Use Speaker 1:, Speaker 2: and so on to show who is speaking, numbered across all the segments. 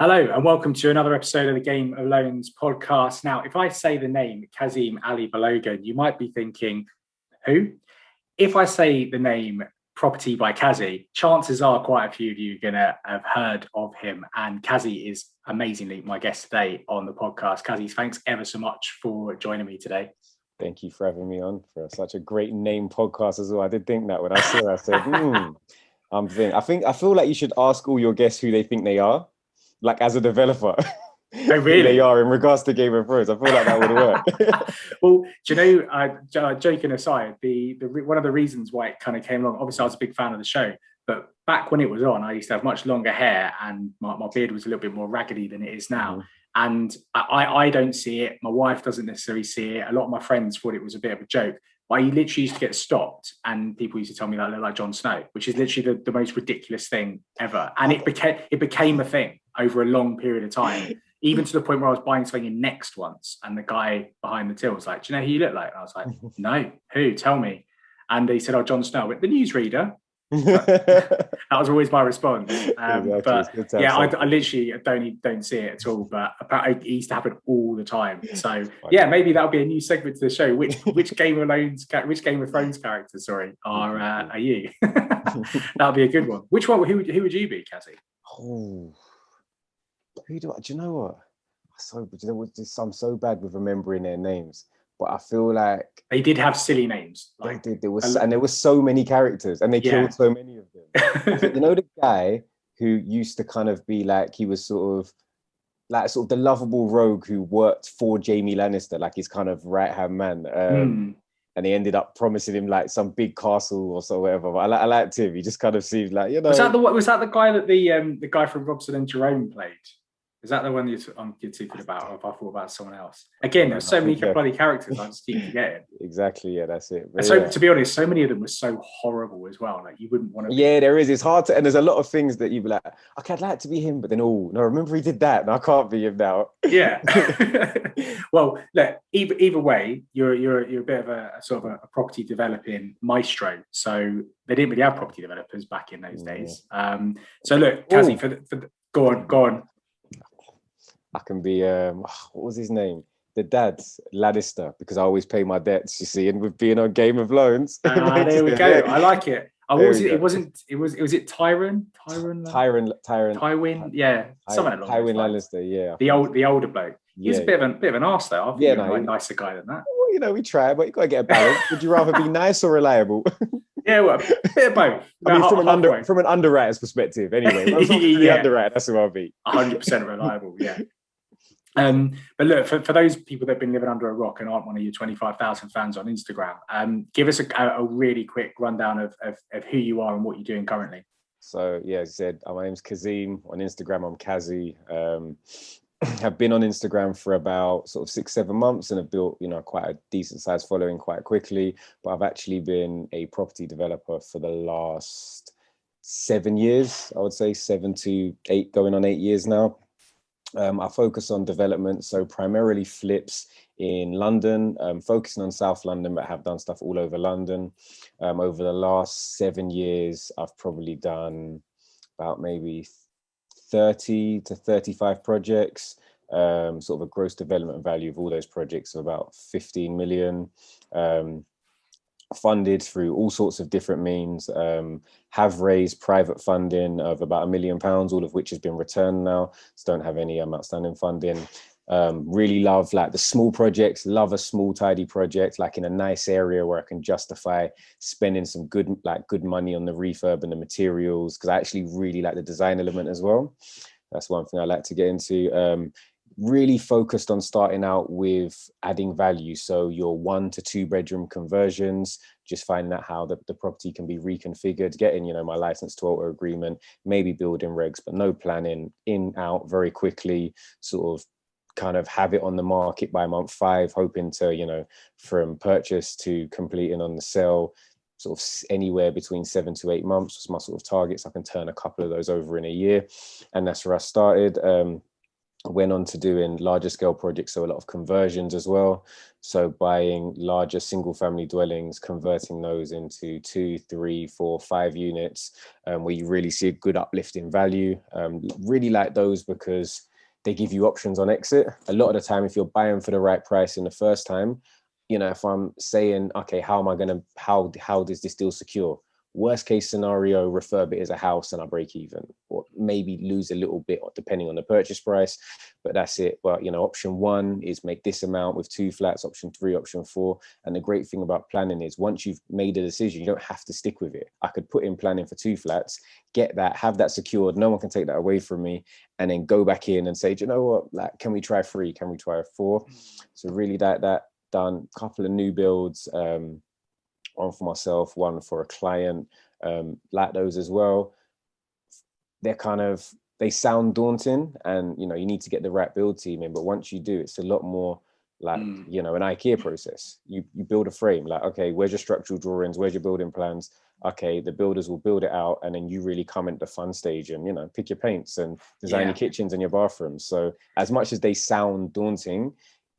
Speaker 1: Hello and welcome to another episode of the Game of Loans podcast. Now, if I say the name Kazy Belogun, you might be thinking, who? If I say the name Property by Kazy, chances are quite a few of you are going to have heard of him. And Kazy is amazingly my guest today on the podcast. Kazy, thanks ever so much for joining me today.
Speaker 2: Thank you for having me on for such a great name podcast as well. I did think that when I saw it, I said, I feel like you should ask all your guests who they think they are. Like as a developer,
Speaker 1: Oh, really?
Speaker 2: they are in regards to Game of Thrones. I feel like that would work.
Speaker 1: Well, do you know, joking aside, the one of the reasons why it kind of came along, obviously I was a big fan of the show, but back when it was on, I used to have much longer hair and my beard was a little bit more raggedy than it is now. Mm-hmm. And I don't see it. My wife doesn't necessarily see it. A lot of my friends thought it was a bit of a joke. I literally used to get stopped and people used to tell me that I look like Jon Snow, which is literally the most ridiculous thing ever. And it became a thing over a long period of time, even to the point where I was buying something in Next once. And the guy behind the till was like, do you know who you look like? And I was like, no, who? Tell me. And he said, oh, Jon Snow. But the newsreader. That was always my response.
Speaker 2: Exactly.
Speaker 1: But yeah, I literally don't see it at all. But apparently it used to happen all the time. So yeah, maybe that'll be a new segment to the show. Which Game of Thrones characters, are you? That'll be a good one. Which one? Who would you be, Kazy?
Speaker 2: Oh, do you know what? I'm so bad with remembering their names. But I feel like
Speaker 1: they did have silly names.
Speaker 2: Like, they did. There were so many characters, and they killed so many of them. So, you know, the guy who used to kind of be like, he was sort of the lovable rogue who worked for Jaime Lannister, like his kind of right hand man. And he ended up promising him like some big castle or so, whatever. But I liked him. He just kind of seemed like, you know.
Speaker 1: Was that the guy that the guy from Robson and Jerome played? Is that the one you're thinking about, or if I thought about someone else? Again, there's so many bloody characters, I just keep forgetting.
Speaker 2: Exactly, yeah, that's it. But
Speaker 1: so, to be honest, so many of them were so horrible as well. Like, you wouldn't want to.
Speaker 2: Yeah, there is. It's hard to, and there's a lot of things that you'd be like, okay, I'd like to be him, but then, oh, no, remember he did that, and I can't be him now.
Speaker 1: Yeah. Well, look, either way, you're a bit of a sort of a property developing maestro. So they didn't really have property developers back in those days. So look, Kazy, go on.
Speaker 2: I can be, what was his name? The dad, Lannister, because I always pay my debts, you see, and with being on Game of Loans.
Speaker 1: There we go. I like it. Was it Tywin? Tywin, yeah. Something along
Speaker 2: Tywin Lannister, yeah.
Speaker 1: The older bloke. He's a bit of an arse though. I think he's a nicer guy than that.
Speaker 2: Well, you know, we try, but you got to get a balance. Would you rather be nice or reliable?
Speaker 1: Yeah, well, a bit of both.
Speaker 2: I mean, from an underwriter's perspective, anyway. The underwriter, that's who I'll be.
Speaker 1: 100% reliable, yeah. But look, for those people that have been living under a rock and aren't one of your 25,000 fans on Instagram, give us a really quick rundown of who you are and what you're doing currently.
Speaker 2: So, yeah, as I said, my name's Kazeem. On Instagram, I'm Kazy. Have been on Instagram for about sort of 6-7 months and have built, you know, quite a decent sized following quite quickly. But I've actually been a property developer for the last 7 years, I would say 7 to 8, going on 8 years now. I focus on development, so primarily flips in London, focusing on South London, but have done stuff all over London. Over the last 7 years, I've probably done about maybe 30 to 35 projects, sort of a gross development value of all those projects of about 15 million. Funded through all sorts of different means, have raised private funding of about £1 million, all of which has been returned now, so don't have any outstanding funding. Really love like the small projects, love a small tidy project, like in a nice area where I can justify spending some good money on the refurb and the materials, because I actually really like the design element as well. That's one thing I like to get into. Really focused on starting out with adding value. So your 1 to 2 bedroom conversions, just finding out how the property can be reconfigured, getting, you know, my license to alter agreement, maybe building regs, but no planning, in, out very quickly, sort of kind of have it on the market by month 5, hoping to, you know, from purchase to completing on the sale, sort of anywhere between 7 to 8 months was my sort of targets. I can turn a couple of those over in a year. And that's where I started. went on to doing larger scale projects, so a lot of conversions as well. So buying larger single family dwellings, converting those into 2, 3, 4, 5 units, where you really see a good uplift in value. Really like those because they give you options on exit. A lot of the time, if you're buying for the right price in the first time, you know, if I'm saying, okay, how does this deal secure? Worst case scenario, refurb it as a house and I break even, or maybe lose a little bit depending on the purchase price, but that's it. But, you know, option 1 is make this amount with 2 flats, option 3, option 4. And the great thing about planning is once you've made a decision, you don't have to stick with it. I could put in planning for 2 flats, get that, have that secured. No one can take that away from me, and then go back in and say, do you know what, like, can we try 3? Can we try 4? So really that done. Couple of new builds, one for myself, one for a client, like those as well. They sound daunting, and, you know, you need to get the right build team in, but once you do, it's a lot more like, you know, an IKEA process. You build a frame, like, okay, where's your structural drawings? Where's your building plans? Okay, the builders will build it out, and then you really come into the fun stage and, you know, pick your paints and design your kitchens and your bathrooms. So as much as they sound daunting,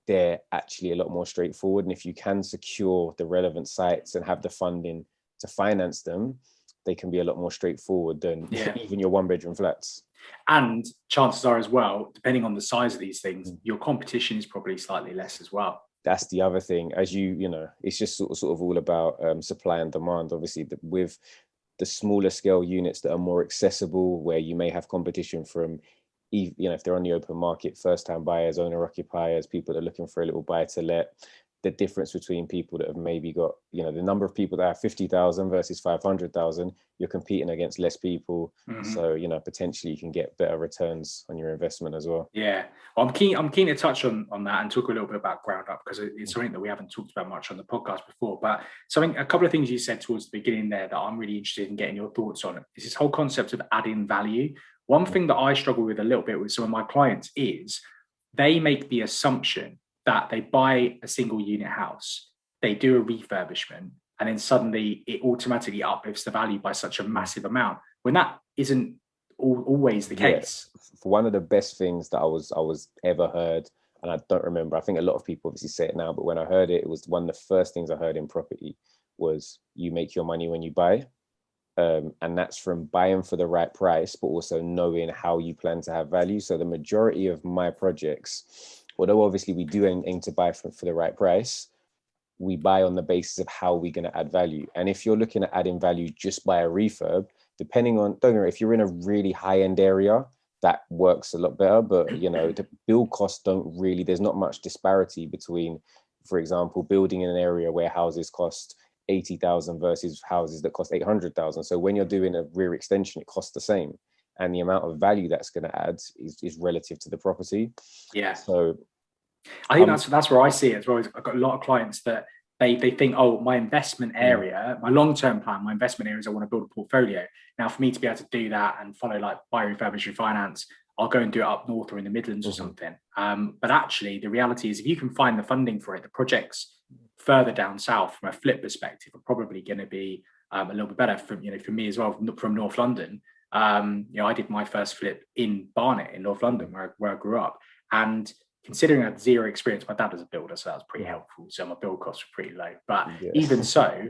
Speaker 2: they're actually a lot more straightforward. And if you can secure the relevant sites and have the funding to finance them, they can be a lot more straightforward than even your 1-bedroom flats.
Speaker 1: And chances are as well, depending on the size of these things, your competition is probably slightly less as well.
Speaker 2: That's the other thing. As you know, it's just sort of all about supply and demand. Obviously, with the smaller scale units that are more accessible, where you may have competition from, you know, if they're on the open market, first-time buyers, owner-occupiers, people that are looking for a little buy-to-let, the difference between people that have maybe got, you know, the number of people that have 50,000 versus 500,000, you're competing against less people. So, you know, potentially you can get better returns on your investment as well.
Speaker 1: Yeah, well, I'm keen to touch on that and talk a little bit about ground up, because it's something that we haven't talked about much on the podcast before. But a couple of things you said towards the beginning there that I'm really interested in getting your thoughts on is this whole concept of adding value. One thing that I struggle with a little bit with some of my clients is they make the assumption that they buy a single unit house, they do a refurbishment, and then suddenly it automatically uplifts the value by such a massive amount, when that isn't always the case.
Speaker 2: One of the best things that I was ever heard, and I don't remember, I think a lot of people obviously say it now, but when I heard it, it was one of the first things I heard in property was, you make your money when you buy. And that's from buying for the right price, but also knowing how you plan to have value. So the majority of my projects, although obviously we do aim to buy for the right price, we buy on the basis of how we're going to add value. And if you're looking at adding value just by a refurb, depending on, don't worry, if you're in a really high-end area, that works a lot better. But, you know, the build costs there's not much disparity between, for example, building in an area where houses cost 80,000 versus houses that cost 800,000. So when you're doing a rear extension, it costs the same, and the amount of value that's going to add is relative to the property.
Speaker 1: Yeah.
Speaker 2: So
Speaker 1: I think that's where I see it as well. I've got a lot of clients that they think, oh, my investment area, my long-term plan, my investment area is I want to build a portfolio. Now, for me to be able to do that and follow like buy, refurbish, refinance, I'll go and do it up north or in the Midlands or something. But actually, the reality is, if you can find the funding for it, the projects further down south from a flip perspective are probably going to be a little bit better for me as well, from North London. I did my first flip in Barnet in North London, where I grew up, and considering I had zero experience, my dad was a builder, so that was pretty helpful. So my build costs were pretty low. But even so,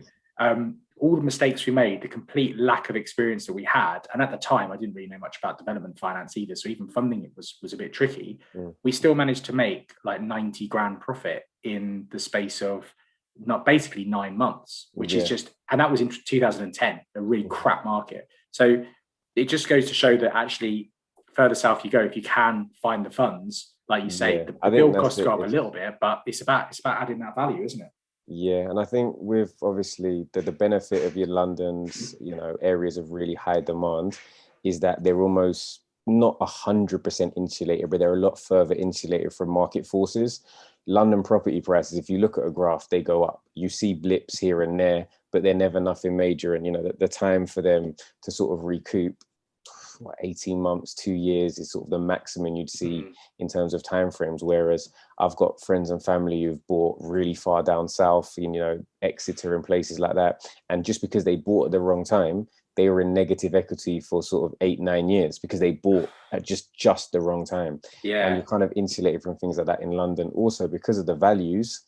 Speaker 1: all the mistakes we made, the complete lack of experience that we had, and at the time I didn't really know much about development finance either, so even funding it was a bit tricky. We still managed to make like 90 grand profit in the space of not basically 9 months, which is just, and that was in 2010, a really crap market. So it just goes to show that actually further south you go, if you can find the funds, like you say, the build costs go up a little bit, but it's about adding that value, isn't it?
Speaker 2: Yeah, and I think with obviously the benefit of your London's, you know, areas of really high demand is that they're almost not 100% insulated, but they're a lot further insulated from market forces. London property prices, if you look at a graph, they go up. You see blips here and there, but they're never nothing major. And, you know, the time for them to sort of recoup, 18 months, 2 years is sort of the maximum you'd see in terms of timeframes. Whereas I've got friends and family who've bought really far down south, you know, Exeter and places like that. And just because they bought at the wrong time, they were in negative equity for sort of 8-9 years because they bought at just the wrong time. And you're kind of insulated from things like that in London. Also, because of the values,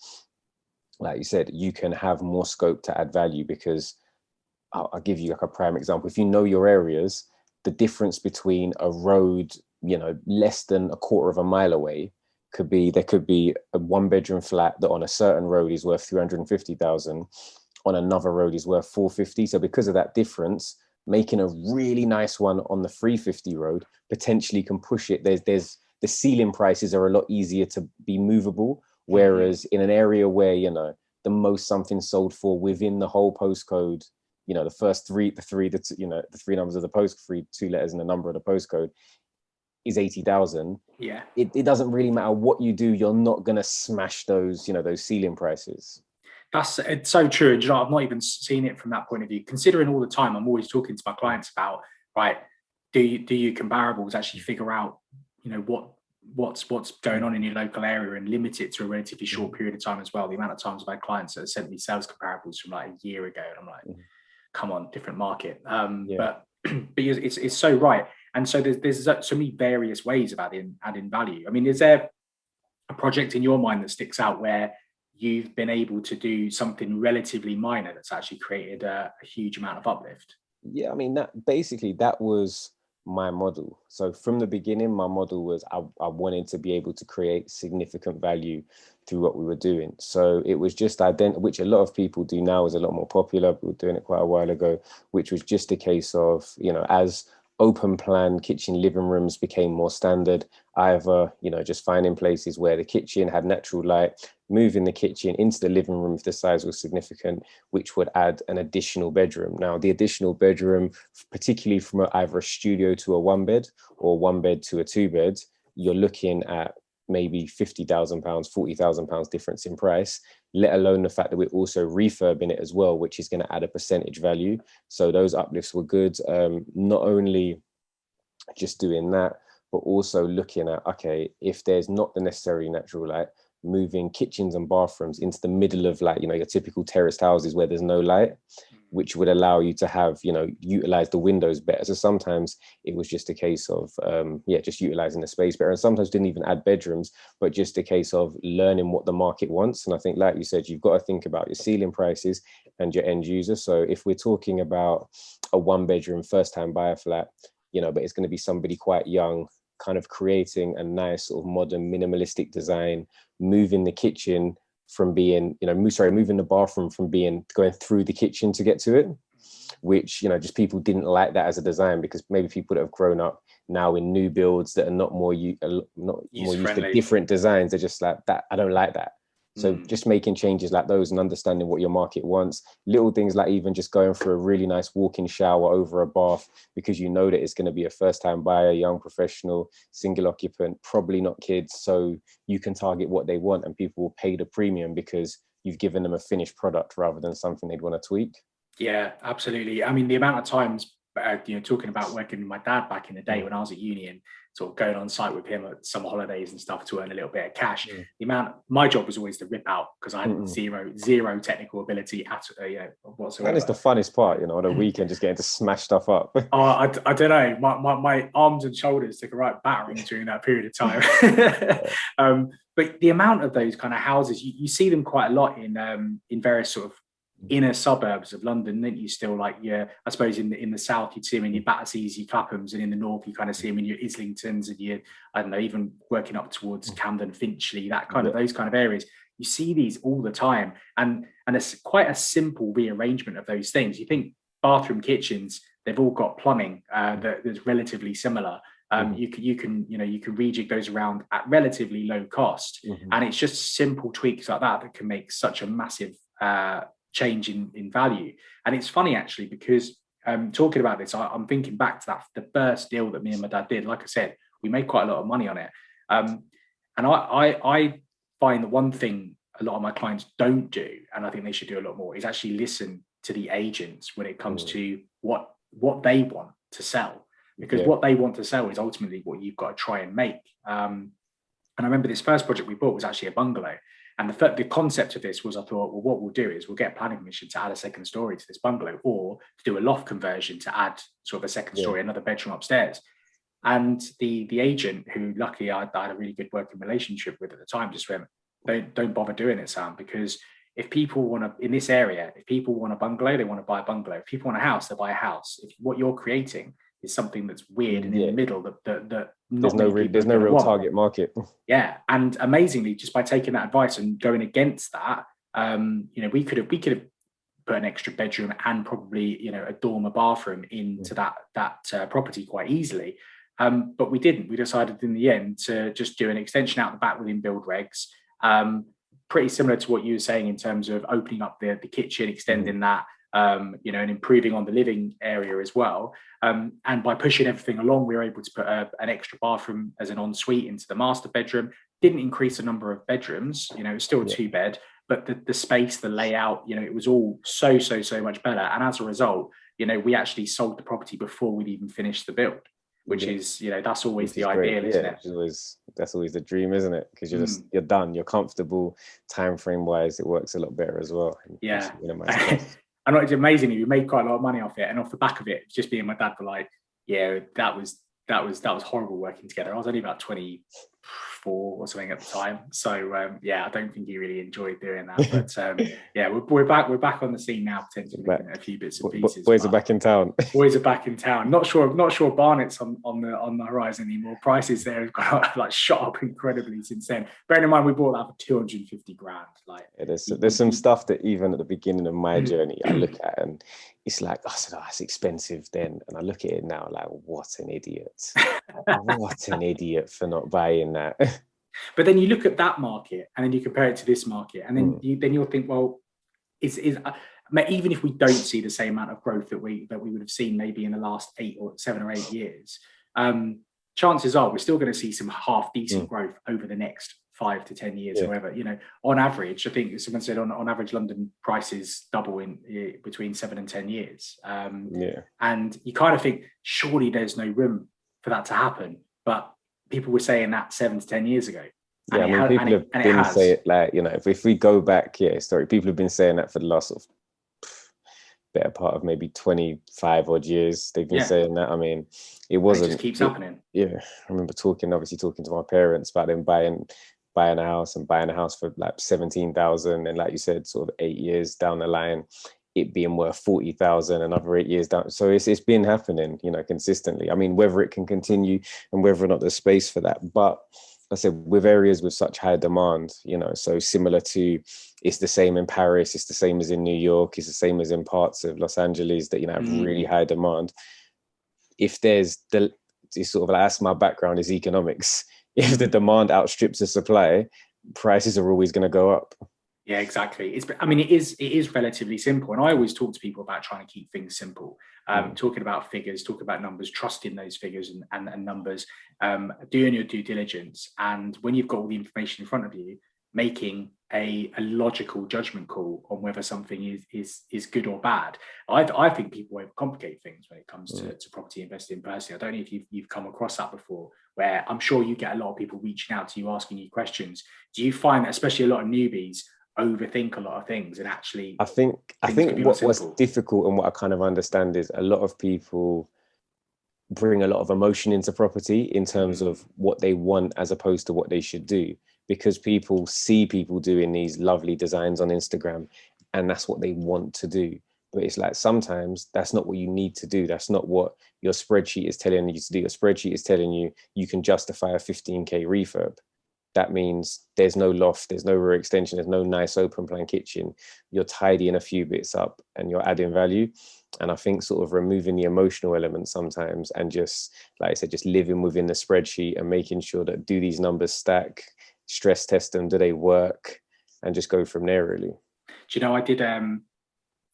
Speaker 2: like you said, you can have more scope to add value because I'll give you like a prime example. If you know your areas, the difference between a road, you know, less than a quarter of a mile away there could be a 1-bedroom flat that on a certain road is worth 350,000, on another road is worth 450. So because of that difference, making a really nice one on the 350 road potentially can push it. There's the ceiling prices are a lot easier to be movable. Whereas in an area where, you know, the most something sold for within the whole postcode, you know, the three numbers of the postcode, 2 letters and the number of the postcode is 80,000.
Speaker 1: Yeah.
Speaker 2: It doesn't really matter what you do. You're not going to smash those, you know, those ceiling prices.
Speaker 1: It's so true. And, you know, I've not even seen it from that point of view, considering all the time I'm always talking to my clients about, right, do you comparables actually figure out, you know, what's going on in your local area and limit it to a relatively short period of time as well. The amount of times I've had clients that have sent me sales comparables from like a year ago, and I'm like, come on, different market. But it's so right. And so there's so many various ways about adding value. I mean, is there a project in your mind that sticks out where you've been able to do something relatively minor that's actually created a huge amount of uplift?
Speaker 2: Yeah, I mean, that was my model. So from the beginning, my model was I wanted to be able to create significant value through what we were doing. So it was just which a lot of people do now, is a lot more popular. We were doing it quite a while ago, which was just a case of, you know, as open plan kitchen living rooms became more standard, either, you know, just finding places where the kitchen had natural light, moving the kitchen into the living room if the size was significant, which would add an additional bedroom. Now, the additional bedroom, particularly from either a studio to a 1-bed or 1-bed to a 2-bed, you're looking at maybe £50,000, £40,000 difference in price, let alone the fact that we're also refurbing it as well, which is going to add a percentage value. So those uplifts were good. Not only just doing that, but also looking at, okay, if there's not the necessary natural light, moving kitchens and bathrooms into the middle of, like, you know, your typical terraced houses where there's no light, which would allow you to have, you know, utilize the windows better. So sometimes it was just a case of, just utilizing the space better. And sometimes didn't even add bedrooms, but just a case of learning what the market wants. And I think, like you said, you've got to think about your ceiling prices and your end user. So if we're talking about a 1-bedroom first-time buyer flat, you know, but it's going to be somebody quite young, kind of creating a nice sort of modern minimalistic design, moving the kitchen from being, you know, moving the bathroom from going through the kitchen to get to it, which, you know, just people didn't like that as a design, because maybe people that have grown up now in new builds that are not more used to different designs, they're just like, that, I don't like that. So just making changes like those and understanding what your market wants, little things like even just going for a really nice walk-in shower over a bath, because you know that it's going to be a first-time buyer, young professional, single occupant, probably not kids. So you can target what they want and people will pay the premium because you've given them a finished product rather than something they'd want to tweak.
Speaker 1: Yeah, absolutely. I mean, the amount of times, you know, talking about working with my dad back in the day when I was at uni and sort of going on site with him at summer holidays and stuff to earn a little bit of cash. My job was always to rip out, because I had zero technical ability at whatsoever.
Speaker 2: And it's the funnest part, you know, on a weekend, just getting to smash stuff up.
Speaker 1: I don't know. My arms and shoulders took a right battering during that period of time. But the amount of those kind of houses, you see them quite a lot in various sort of inner suburbs of London. Then you still, like, I suppose in the south you'd see them in your Batterseas, your Claphams, and in the north you kind of see them in your Islingtons and your, I don't know, even working up towards Camden, Finchley, that kind of those kind of areas. You see these all the time, and it's quite a simple rearrangement of those things. You think bathroom, kitchens, they've all got plumbing that's relatively similar. You can rejig those around at relatively low cost, and it's just simple tweaks like that can make such a massive change in value. And it's funny actually, because talking about this, I'm thinking back to the first deal that me and my dad did. Like I said, we made quite a lot of money on it, and I find that one thing a lot of my clients don't do, and I think they should do a lot more, is actually listen to the agents when it comes to what they want to sell, because what they want to sell is ultimately what you've got to try and make. And I remember this first project we bought was actually a bungalow. And the concept of this was, I thought, well, what we'll do is we'll get planning permission to add a second story to this bungalow, or to do a loft conversion to add sort of a second story, another bedroom upstairs. And the agent, who luckily I had a really good working relationship with at the time, just went, don't bother doing it, Sam, because if people want to, in this area, if people want a bungalow, they want to buy a bungalow. If people want a house, they buy a house. If what you're creating is something that's weird and in the middle, that
Speaker 2: there's no real target market.
Speaker 1: Yeah, and amazingly, just by taking that advice and going against that, we could have put an extra bedroom and probably a dormer bathroom into that property quite easily. But we didn't. We decided in the end to just do an extension out the back within build regs. Pretty similar to what you were saying in terms of opening up the kitchen, extending that, and improving on the living area as well. And by pushing everything along, we were able to put an extra bathroom as an ensuite into the master bedroom. Didn't increase the number of bedrooms, it was still a 2-bed, but the space, the layout, it was all so much better. And as a result, we actually sold the property before we'd even finished the build, which is, that's always the ideal, isn't it?
Speaker 2: That's always the dream, isn't it? Because you're done, you're comfortable, time frame wise, it works a lot better as well.
Speaker 1: Yeah. And it's amazing, we made quite a lot of money off it, and off the back of it, just being my dad were like, yeah, that was horrible working together. I was only about 24 or something at the time, so I don't think he really enjoyed doing that. But we're back on the scene now, potentially looking at a few bits and pieces.
Speaker 2: Boys are back in town.
Speaker 1: Boys are back in town. Not sure Barnett's on the horizon anymore. Prices there have got shot up incredibly since then. Bearing in mind we bought that for 250 grand.
Speaker 2: There's some stuff that even at the beginning of my journey I look at and it's like, I said, that's expensive then. And I look at it now like, what an idiot. What an idiot for not buying that.
Speaker 1: But then you look at that market and then you compare it to this market, and then you'll think, well, even if we don't see the same amount of growth that we would have seen maybe in the last 7 or 8 years, chances are we're still going to see some half decent growth over the next 5 to 10 years, or whatever. On average, I think someone said on average London prices double in between 7 and 10 years. And you kind of think surely there's no room for that to happen, but people were saying that 7 to 10 years ago.
Speaker 2: Yeah, people have been saying if we go back, people have been saying that for the last sort of better part of maybe 25 odd years. They've been saying that. I mean, it wasn't.
Speaker 1: It just keeps happening.
Speaker 2: Yeah, I remember talking to my parents about them buying a house for like 17,000, and like you said, sort of 8 years down the line, it being worth 40,000, another 8 years down. So it's been happening, consistently. I mean, whether it can continue and whether or not there's space for that, but I said with areas with such high demand, so similar to, it's the same in Paris, it's the same as in New York, it's the same as in parts of Los Angeles that have really high demand. If there's it's sort of like, that's my background is economics. If the demand outstrips the supply, prices are always going to go up.
Speaker 1: Yeah, exactly. It is relatively simple. And I always talk to people about trying to keep things simple, talking about figures, talking about numbers, trusting those figures and numbers, doing your due diligence. And when you've got all the information in front of you, making a logical judgment call on whether something is good or bad. I think people overcomplicate things when it comes to property investing personally. I don't know if you've come across that before, where I'm sure you get a lot of people reaching out to you, asking you questions. Do you find that especially a lot of newbies overthink a lot of things, and actually
Speaker 2: I think what's difficult and what I kind of understand is a lot of people bring a lot of emotion into property in terms of what they want as opposed to what they should do, because people see people doing these lovely designs on Instagram and that's what they want to do. But it's like, sometimes that's not what you need to do. That's not what your spreadsheet is telling you to do. Your spreadsheet is telling you you can justify a 15k refurb. That means there's no loft, there's no rear extension, there's no nice open plan kitchen. You're tidying a few bits up and you're adding value. And I think sort of removing the emotional element sometimes, and just, like I said, just living within the spreadsheet and making sure that, do these numbers stack, stress test them, do they work, and just go from there, really.
Speaker 1: Do you know, I did,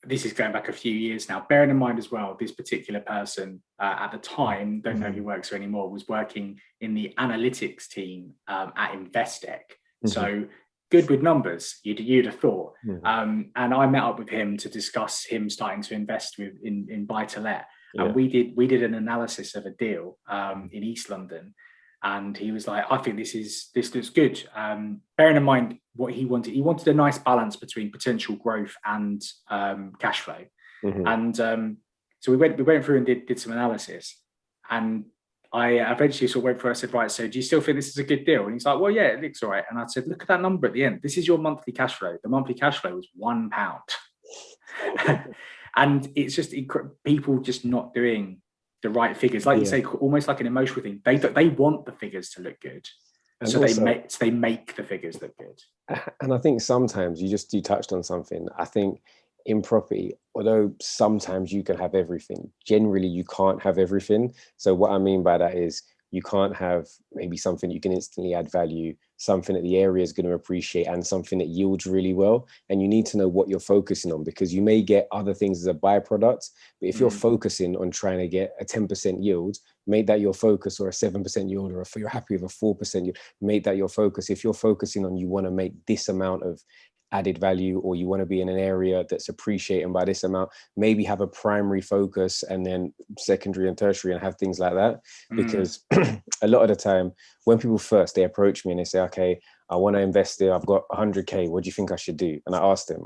Speaker 1: this is going back a few years now, bearing in mind as well, this particular person at the time, don't know who works there anymore, was working in the analytics team at Investec. So good with numbers, you'd have thought. And I met up with him to discuss him starting to invest in buy to let. And we did an analysis of a deal in East London. And he was like, I think this looks good. Bearing in mind what he wanted a nice balance between potential growth and cash flow. And so we went through and did some analysis, and I eventually sort of went through. I said, right, so do you still think this is a good deal? And he's like, well, yeah, it looks all right. And I said, look at that number at the end. This is your monthly cash flow. The monthly cash flow was £1. And it's just people just not doing the right figures, like you say, almost like an emotional thing. They want the figures to look good, and so also, they make the figures look good.
Speaker 2: And I think sometimes you touched on something. I think in property, although sometimes you can have everything, generally you can't have everything. So what I mean by that is you can't have maybe something you can instantly add value, something that the area is going to appreciate, and something that yields really well. And you need to know what you're focusing on, because you may get other things as a byproduct. But if you're focusing on trying to get a 10% yield, make that your focus, or a 7% yield, or if you're happy with a 4% yield, make that your focus. If you're focusing on you want to make this amount of added value, or you want to be in an area that's appreciating by this amount, maybe have a primary focus and then secondary and tertiary, and have things like that. Because a lot of the time when people they approach me and they say, okay, I want to invest there, I've got 100k, what do you think I should do? And I ask them,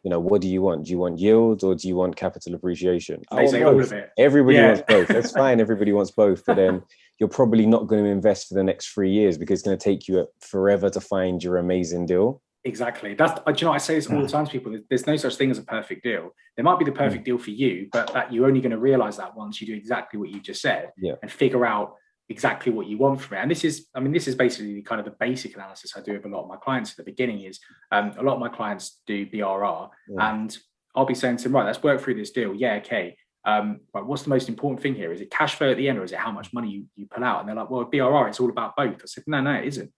Speaker 2: what do you want? Do you want yield, or do you want capital appreciation?
Speaker 1: They say all of it.
Speaker 2: Everybody wants both. That's fine, everybody wants both, but then you're probably not going to invest for the next 3 years, because it's going to take you forever to find your amazing deal.
Speaker 1: Exactly. That's, I say this all the time to people. There's no such thing as a perfect deal. There might be the perfect deal for you, but that you're only going to realize that once you do exactly what you just said, and figure out exactly what you want from it. And this is basically kind of the basic analysis I do with a lot of my clients at the beginning. Is a lot of my clients do BRR, and I'll be saying to them, right, let's work through this deal. Yeah, okay. Right, what's the most important thing here? Is it cash flow at the end, or is it how much money you pull out? And they're like, well, BRR, it's all about both. I said, no, it isn't.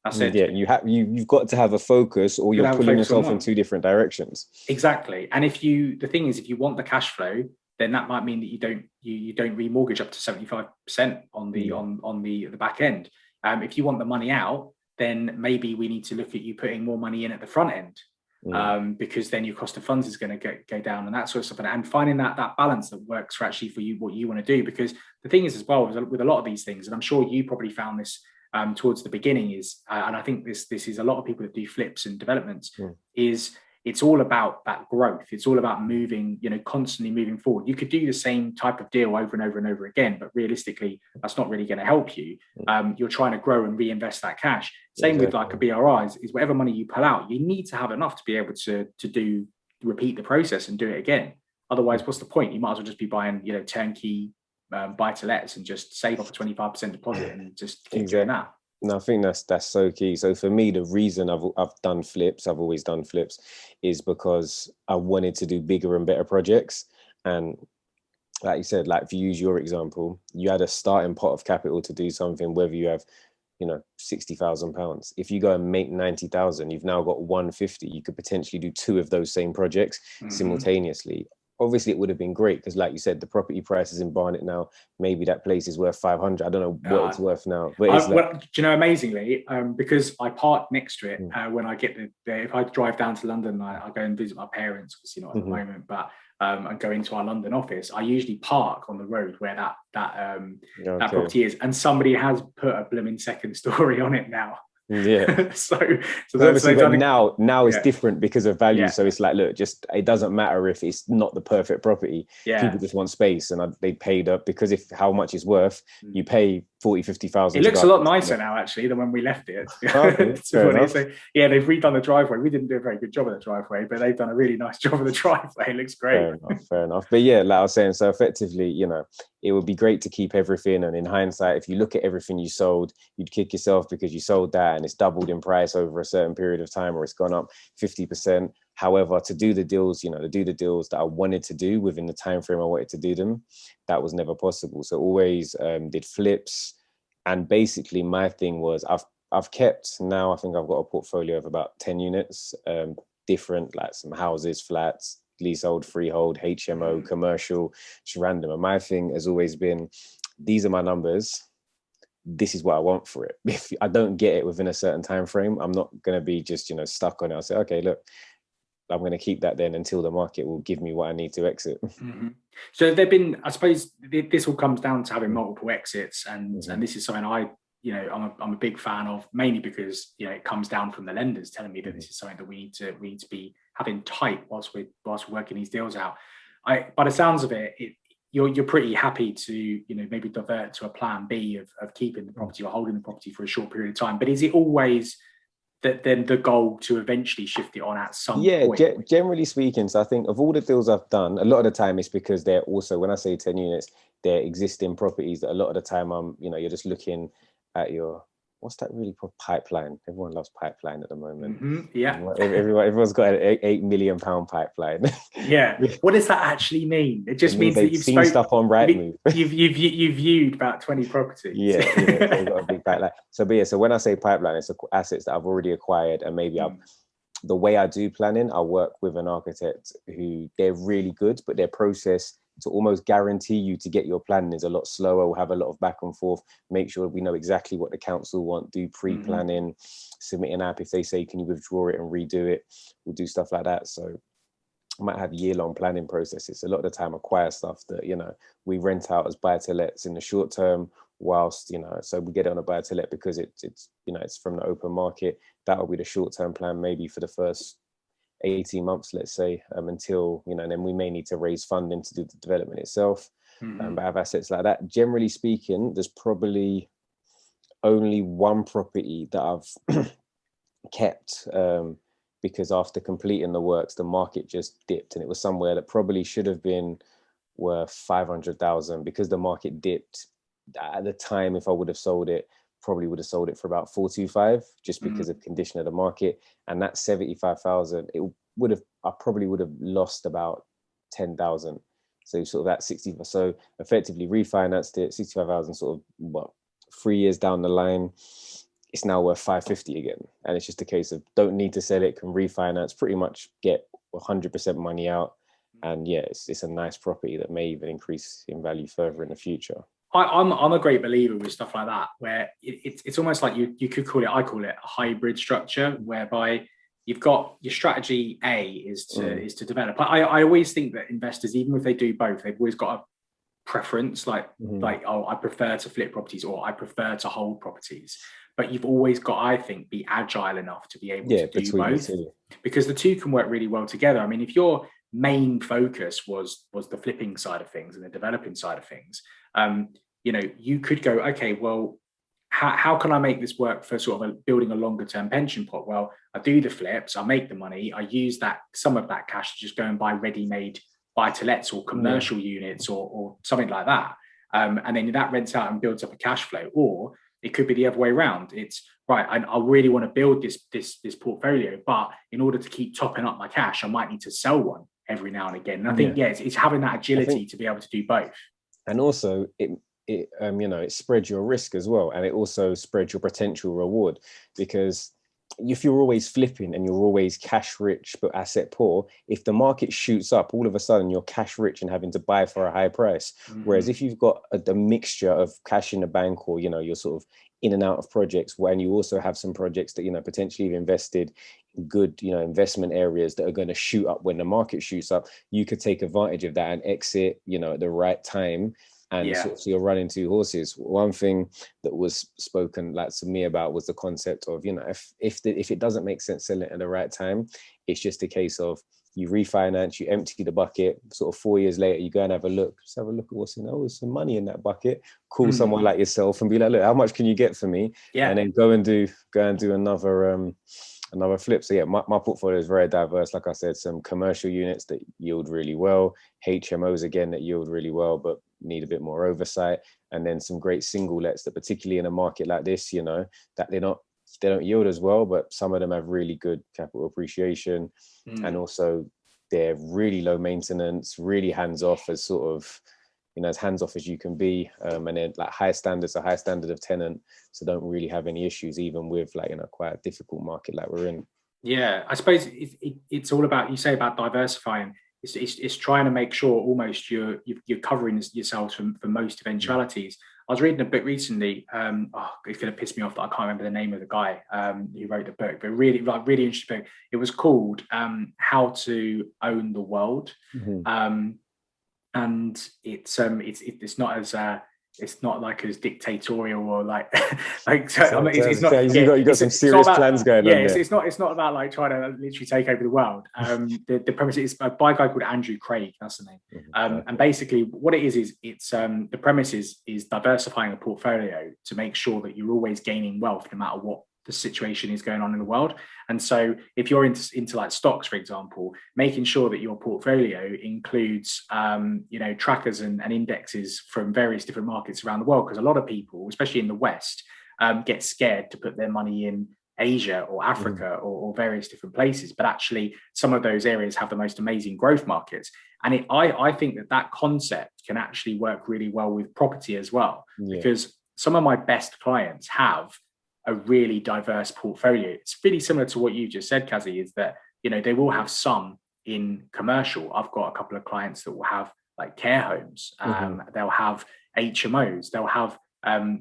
Speaker 1: I said,
Speaker 2: you've got to have a focus, or you're pulling yourself in two different directions.
Speaker 1: Exactly. And the thing is, if you want the cash flow, then that might mean that you don't remortgage up to 75% on the back end. If you want the money out, then maybe we need to look at you putting more money in at the front end, because then your cost of funds is going to go down, and that sort of stuff. And finding that balance that works for you, what you want to do. Because the thing is, as well, with a lot of these things, and I'm sure you probably found this towards the beginning, is and I think this is a lot of people that do flips and developments, is it's all about that growth. It's all about moving, constantly moving forward. You could do the same type of deal over and over and over again, but realistically, that's not really going to help you. You're trying to grow and reinvest that cash. Same with like a BRI, is whatever money you pull out, you need to have enough to be able to repeat the process and do it again. Otherwise, what's the point? You might as well just be buying, turnkey buy-to-lets and just save up a 25% deposit and just keep doing that.
Speaker 2: No, I think that's so key. So for me, the reason I've done flips, I've always done flips, is because I wanted to do bigger and better projects. And like you said, like if you use your example, you had a starting pot of capital to do something, whether you have, £60,000. If you go and make 90,000, you've now got 150. You could potentially do two of those same projects simultaneously. Obviously, it would have been great because, like you said, the property prices in Barnet now, maybe that place is worth 500. I don't know what it's worth now. But
Speaker 1: amazingly, because I park next to it when I get if I drive down to London, I go and visit my parents, obviously not at the moment, but and go into our London office, I usually park on the road where that property is, and somebody has put a blooming second story on it now. so
Speaker 2: obviously, but now it's different because of value. So it's like, look, just it doesn't matter if it's not the perfect property. People just want space, and they paid up because if how much it's worth, you pay 40,000-50,000.
Speaker 1: It looks a lot nicer now actually than when we left it. So, they've redone the driveway. We didn't do a very good job of the driveway, but they've done a really nice job of the driveway. It looks great.
Speaker 2: Fair enough. But yeah, like I was saying, so effectively, it would be great to keep everything. And in hindsight, if you look at everything you sold, you'd kick yourself because you sold that and it's doubled in price over a certain period of time, or it's gone up 50%. However, to do the deals, that I wanted to do within the time frame I wanted to do them, that was never possible. So always did flips. And basically my thing was I've kept, now I think I've got a portfolio of about 10 units, different, like some houses, flats, leasehold, freehold, HMO, commercial, just random. And my thing has always been, these are my numbers. This is what I want for it. If I don't get it within a certain time frame, I'm not going to be just, stuck on it. I'll say, okay, look, I'm going to keep that then until the market will give me what I need to exit.
Speaker 1: So there've been, I suppose this all comes down to having multiple exits. And this is something I I'm a big fan of, mainly because it comes down from the lenders telling me that this is something that we need to be having tight whilst we're working these deals out. By the sounds of it, you're pretty happy to maybe divert to a plan B of keeping the property or holding the property for a short period of time. But is it always then the goal to eventually shift it on at some point?
Speaker 2: Yeah, generally speaking. So I think of all the deals I've done, a lot of the time it's because they're also, when I say 10 units, they're existing properties that a lot of the time you're just looking at what's that really called? Pipeline. Everyone loves pipeline at the moment.
Speaker 1: Yeah.
Speaker 2: Everyone's got an £8 million pipeline.
Speaker 1: Yeah. What does that actually mean? It just means that you've
Speaker 2: seen stuff on Rightmove.
Speaker 1: You've viewed about 20 properties.
Speaker 2: Yeah. So they've got a big pipeline. So when I say pipeline, it's assets that I've already acquired, and maybe the way I do planning, I work with an architect who they're really good, but their process to almost guarantee you to get your planning is a lot slower. We'll have a lot of back and forth, make sure we know exactly what the council want, do pre-planning, submit an app. If they say, can you withdraw it and redo it? We'll do stuff like that. So I might have year-long planning processes. A lot of the time acquire stuff that, we rent out as buy-to-lets in the short term, whilst, so we get it on a buy-to-let because it's from the open market. That'll be the short-term plan, maybe for the first 18 months, let's say, until, and then we may need to raise funding to do the development itself. But I have assets like that. Generally speaking, there's probably only one property that I've kept because after completing the works, the market just dipped, and it was somewhere that probably should have been worth 500,000 because the market dipped at the time. If I would have sold it, probably would have sold it for about 425 just because of condition of the market. And that 75,000, I probably would have lost about 10,000. So sort of that 60, so effectively refinanced it, 65,000 sort of 3 years down the line, it's now worth 550 again. And it's just a case of don't need to sell it, can refinance, pretty much get 100% money out. And yeah, it's a nice property that may even increase in value further in the future.
Speaker 1: I'm a great believer with stuff like that, where it's almost like you could call it, I call it a hybrid structure, whereby you've got your strategy A is to develop. I always think that investors, even if they do both, they've always got a preference, like I prefer to flip properties or I prefer to hold properties. But you've always got, I think, be agile enough to be able to do both, because the two can work really well together. I mean, if your main focus was the flipping side of things and the developing side of things, you could go, okay, well, how can I make this work for sort of building a longer term pension pot? Well, I do the flips, I make the money, I use some of that cash to just go and buy ready-made buy-to-lets or commercial units or something like that. And then that rents out and builds up a cash flow. Or it could be the other way around. It's right, I really want to build this portfolio, but in order to keep topping up my cash, I might need to sell one every now and again. And I think, it's having that agility to be able to do both.
Speaker 2: And also it spreads your risk as well, and it also spreads your potential reward, because if you're always flipping and you're always cash rich but asset poor, if the market shoots up, all of a sudden you're cash rich and having to buy for a high price. Whereas if you've got a mixture of cash in the bank, or you're sort of in and out of projects, when you also have some projects that potentially you've invested in good investment areas that are going to shoot up when the market shoots up, you could take advantage of that and exit at the right time. And so you're running two horses. One thing that was spoken to me about was the concept of, if it doesn't make sense selling it at the right time, it's just a case of you refinance, you empty the bucket, sort of 4 years later, you go and have a look at what's in there. Oh, there's some money in that bucket. Call someone like yourself and be like, look, how much can you get for me? Yeah. And then go and do another flip. So yeah, my portfolio is very diverse. Like I said, some commercial units that yield really well, HMOs again that yield really well, but need a bit more oversight, and then some great single lets that, particularly in a market like this, that they don't yield as well, but some of them have really good capital appreciation, and also they're really low maintenance, really hands off, as sort of as hands off as you can be, and then a high standard of tenant, so don't really have any issues even with quite a difficult market like we're in.
Speaker 1: Yeah, I suppose it's all about, you say about diversifying. It's trying to make sure almost you're covering yourselves for most eventualities. I was reading a book recently. It's going to piss me off that I can't remember the name of the guy who wrote the book, but really interesting book. It was called How to Own the World, and it's not as it's not like as dictatorial or like so, I mean, it's not.
Speaker 2: So you got some serious plans going on there.
Speaker 1: It's not about like trying to literally take over the world. The premise is by a guy called Andrew Craig. That's the name. And basically, what it is it's the premise is diversifying a portfolio to make sure that you're always gaining wealth no matter what the situation is going on in the world. And so if you're into like stocks, for example, making sure that your portfolio includes trackers and indexes from various different markets around the world, because a lot of people, especially in the West, get scared to put their money in Asia or Africa or various different places, but actually some of those areas have the most amazing growth markets. And I think that concept can actually work really well with property as well, because some of my best clients have a really diverse portfolio. It's really similar to what you just said, Kazy, is that, they will have some in commercial. I've got a couple of clients that will have like care homes. They'll have HMOs. They'll have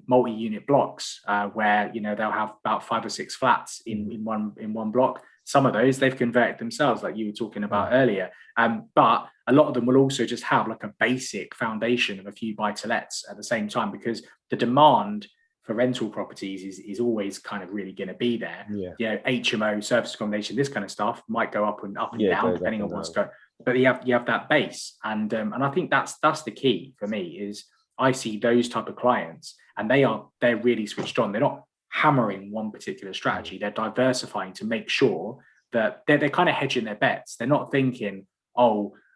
Speaker 1: multi-unit blocks where, they'll have about 5 or 6 flats in one block. Some of those they've converted themselves, like you were talking about earlier. But a lot of them will also just have like a basic foundation of a few buy-to-lets at the same time, because the demand for rental properties is always kind of really going to be there. HMO, service accommodation, this kind of stuff might go up and down depending on what's going. But you have that base, and I think that's the key for me. Is I see those type of clients, and they're really switched on. They're not hammering one particular strategy. They're diversifying to make sure that they're kind of hedging their bets. They're not thinking,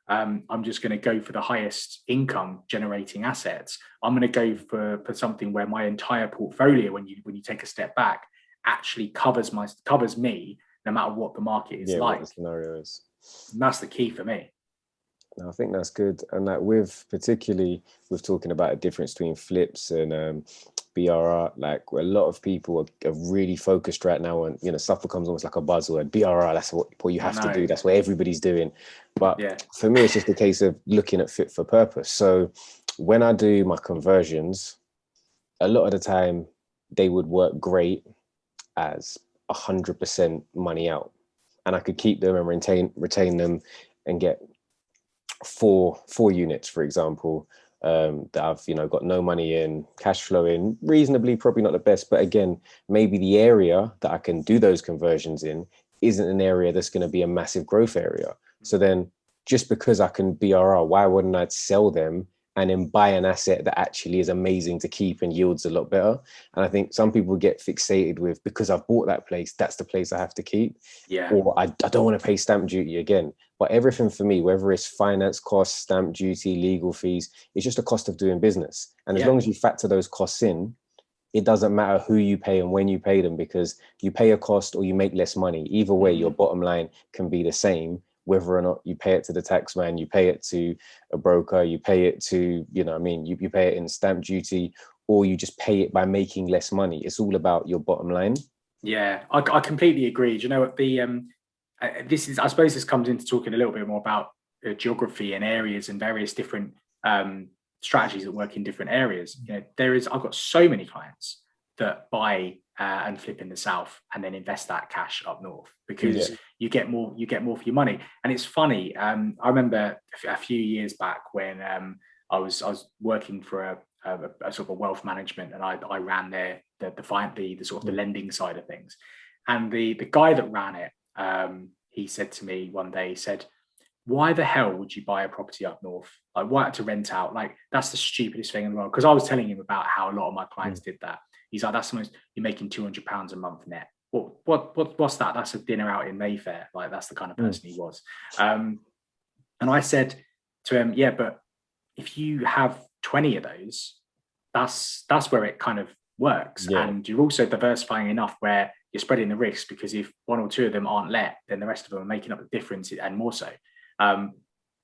Speaker 1: I'm just going to go for the highest income generating assets. I'm going to go for something where my entire portfolio, when you take a step back, actually covers me no matter what the market is like.
Speaker 2: What the scenario is.
Speaker 1: And that's the key for me.
Speaker 2: I think that's good. And that particularly with talking about the difference between flips and BRR, like a lot of people are really focused right now on, stuff becomes almost like a buzzword. BRR, that's what you have to do. That's what everybody's doing. But for me, it's just a case of looking at fit for purpose. So when I do my conversions, a lot of the time they would work great as 100% money out. And I could keep them and retain them and get four units, for example, that I've got no money in, cash flow in, reasonably, probably not the best, but again, maybe the area that I can do those conversions in isn't an area that's going to be a massive growth area. So then just because I can BRR, why wouldn't I sell them and then buy an asset that actually is amazing to keep and yields a lot better? And I think some people get fixated with, because I've bought that place, that's the place I have to keep. Or I don't want to pay stamp duty again. But everything for me, whether it's finance costs, stamp duty, legal fees, it's just a cost of doing business. And as long as you factor those costs in, it doesn't matter who you pay and when you pay them, because you pay a cost or you make less money. Either way, your bottom line can be the same, whether or not you pay it to the tax man, you pay it to a broker, you pay it to, you pay it in stamp duty, or you just pay it by making less money. It's all about your bottom line.
Speaker 1: Yeah, I completely agree. Do you know what I suppose this comes into talking a little bit more about geography and areas and various different strategies that work in different areas. I've got so many clients that buy and flip in the south and then invest that cash up north, because you get more for your money. And it's funny. I remember a few years back when I was working for a sort of a wealth management, and I ran the sort of the lending side of things. And the guy that ran it, he said to me one day, he said, "Why the hell would you buy a property up north? Like, why to rent out? Like, that's the stupidest thing in the world." Because I was telling him about how a lot of my clients did that. He's like, "That's the most, you're making £200 a month net. What's that? That's a dinner out in Mayfair." Like, that's the kind of person he was. And I said to him, "Yeah, but if you have 20 of those, that's where it kind of works. And you're also diversifying enough where you're spreading the risk, because if 1 or 2 of them aren't let, then the rest of them are making up the difference, and more so."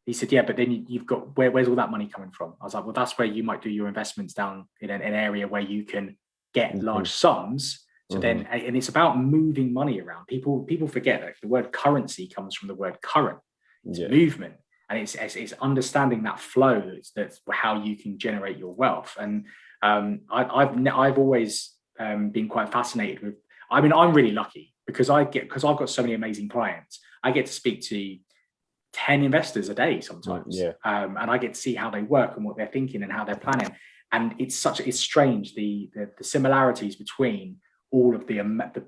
Speaker 1: He said, "Yeah, but then you've got, where's all that money coming from?" I was like, "Well, that's where you might do your investments down in an area where you can get large sums." So then, and it's about moving money around. People forget that the word currency comes from the word current. It's movement, and it's understanding that flow. That's how you can generate your wealth. And I've always been quite fascinated with. I mean, I'm really lucky because I've got so many amazing clients. I get to speak to 10 investors a day sometimes, and I get to see how they work and what they're thinking and how they're planning. And it's strange, the similarities between all of